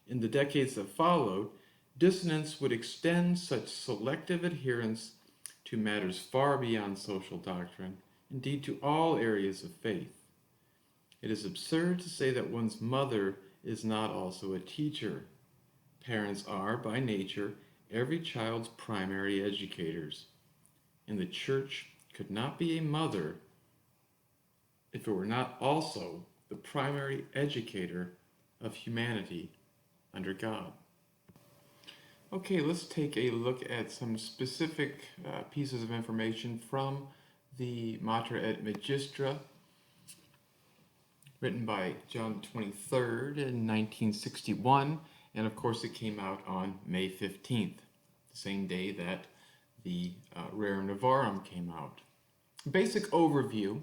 In the decades that followed, dissonance would extend such selective adherence to matters far beyond social doctrine, indeed to all areas of faith. It is absurd to say that one's mother is not also a teacher. Parents are, by nature, every child's primary educators, and the church could not be a mother if it were not also the primary educator of humanity under God. Okay, let's take a look at some specific pieces of information from the Mater et Magistra, written by John XXIII in 1961, and of course it came out on May 15th, the same day that the Rerum Novarum came out. Basic overview.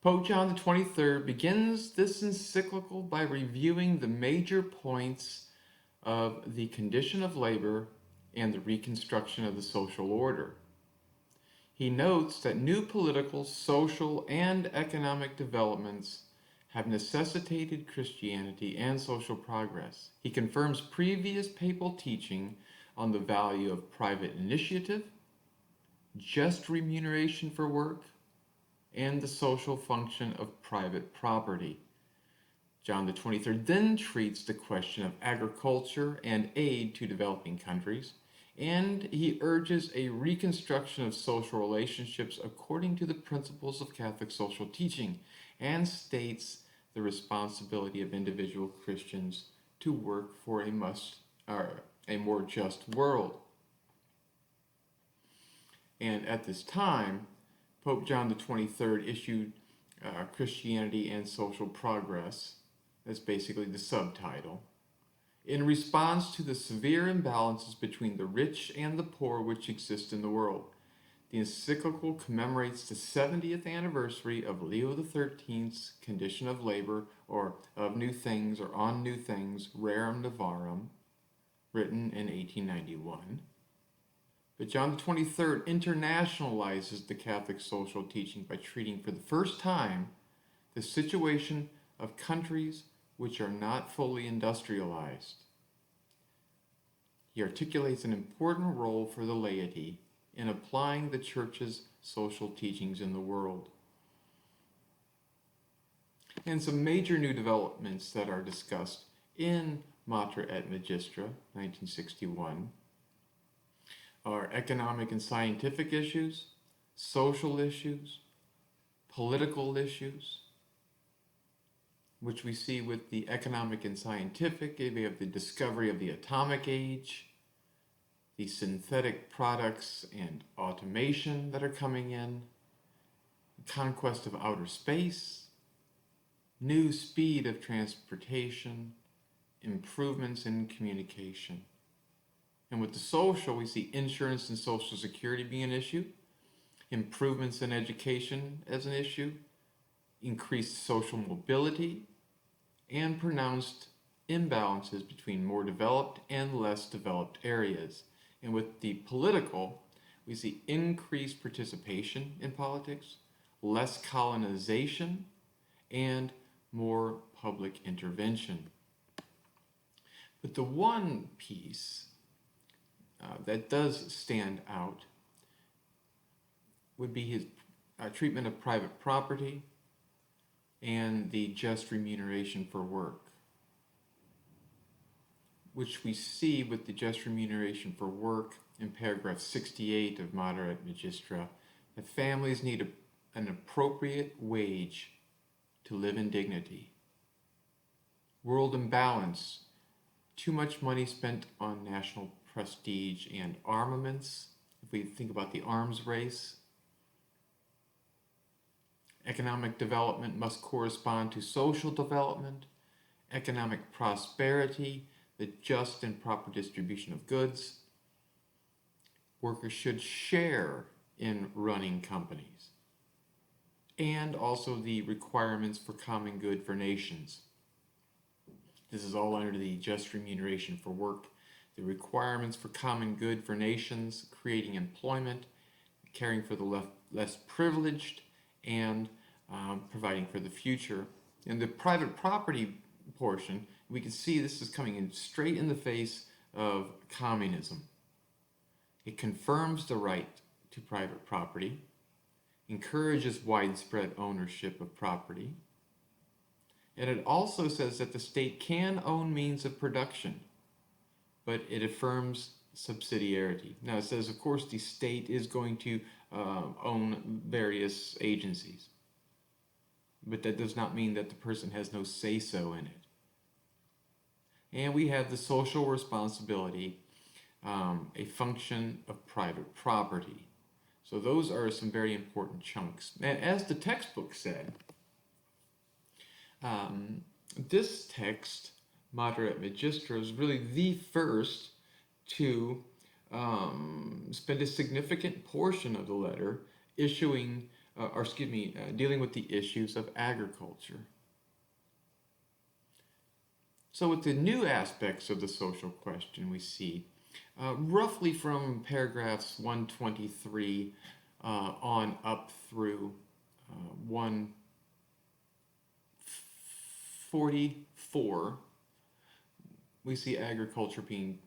Pope John XXIII begins this encyclical by reviewing the major points of the condition of labor and the reconstruction of the social order. He notes that new political, social, and economic developments have necessitated Christianity and social progress. He confirms previous papal teaching on the value of private initiative, just remuneration for work, and the social function of private property. John XXIII then treats the question of agriculture and aid to developing countries, and he urges a reconstruction of social relationships according to the principles of Catholic social teaching, and states the responsibility of individual Christians to work for a more just world. And at this time, Pope John XXIII issued Christianity and Social Progress, that's basically the subtitle, in response to the severe imbalances between the rich and the poor which exist in the world. The encyclical commemorates the 70th anniversary of Leo XIII's Condition of Labor, or of New Things, or On New Things, Rerum Novarum, written in 1891. But John XXIII internationalizes the Catholic social teaching by treating for the first time the situation of countries which are not fully industrialized. He articulates an important role for the laity in applying the Church's social teachings in the world. And some major new developments that are discussed in Mater et Magistra, 1961, are economic and scientific issues, social issues, political issues, which we see with the economic and scientific. We have the discovery of the atomic age, the synthetic products and automation that are coming in, the conquest of outer space, new speed of transportation, improvements in communication. And with the social, we see insurance and social security being an issue, improvements in education as an issue, increased social mobility, and pronounced imbalances between more developed and less developed areas. And with the political, we see increased participation in politics, less colonization, and more public intervention. But the one piece that does stand out would be his treatment of private property and the just remuneration for work, which we see with the just remuneration for work in paragraph 68 of Mater et Magistra, that families need an appropriate wage to live in dignity. World imbalance, too much money spent on national prestige and armaments, if we think about the arms race. Economic development must correspond to social development, economic prosperity, the just and proper distribution of goods. Workers should share in running companies, and also the requirements for common good for nations. This is all under the just remuneration for work. The requirements for common good for nations, creating employment, caring for the less privileged, and providing for the future. And the private property portion. We can see this is coming in straight in the face of communism. It confirms the right to private property, encourages widespread ownership of property, and it also says that the state can own means of production, but it affirms subsidiarity. Now it says, of course, the state is going to own various agencies, but that does not mean that the person has no say-so in it. And we have the social responsibility, a function of private property. So those are some very important chunks. As the textbook said, this text, Mater et Magistra, is really the first to spend a significant portion of the letter dealing with the issues of agriculture. So with the new aspects of the social question, we see roughly from paragraphs 123 on up through 144, we see agriculture being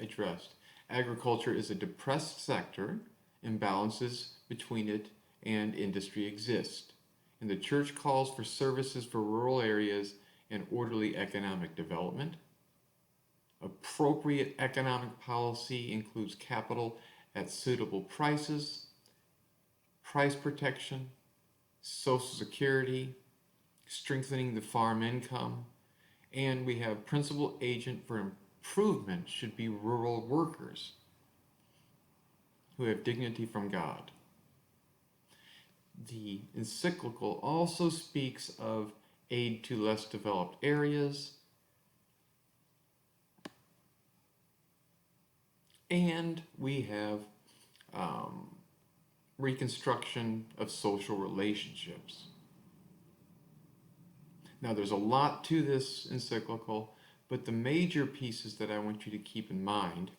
addressed. Agriculture is a depressed sector. Imbalances between it and industry exist. And the church calls for services for rural areas and orderly economic development. Appropriate economic policy includes capital at suitable prices, price protection, social security, strengthening the farm income, and we have principal agent for improvement should be rural workers who have dignity from God. The encyclical also speaks of aid to less developed areas, and we have reconstruction of social relationships. Now, there's a lot to this encyclical, but the major pieces that I want you to keep in mind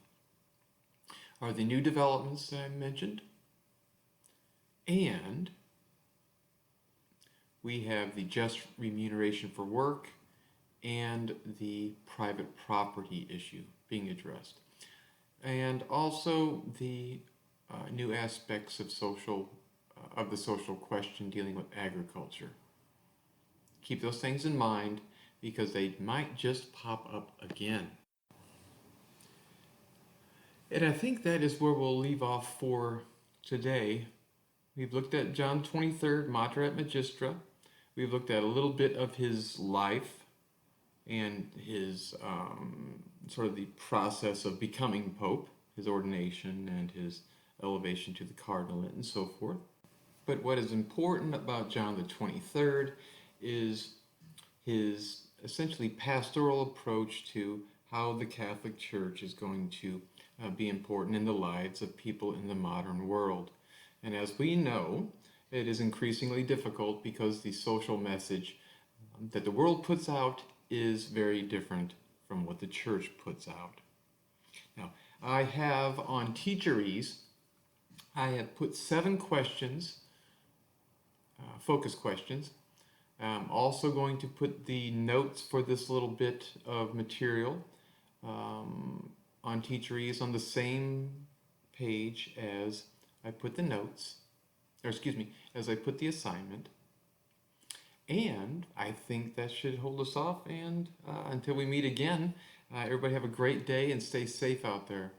are the new developments that I mentioned, and we have the just remuneration for work and the private property issue being addressed, and also the new aspects of the social question dealing with agriculture. Keep those things in mind because they might just pop up again. And I think that is where we'll leave off for today. We've looked at John 23rd, Mater et Magistra. We've looked at a little bit of his life and his sort of the process of becoming Pope, his ordination and his elevation to the cardinalate and so forth. But what is important about John the 23rd is his essentially pastoral approach to how the Catholic Church is going to be important in the lives of people in the modern world. And as we know, it is increasingly difficult because the social message that the world puts out is very different from what the Church puts out. Now, I have on Teacheries, I have put 7 questions, focus questions. I'm also going to put the notes for this little bit of material on Teacheries on the same page as I put the notes, as I put the assignment. And I think that should hold us off, and until we meet again, everybody have a great day and stay safe out there.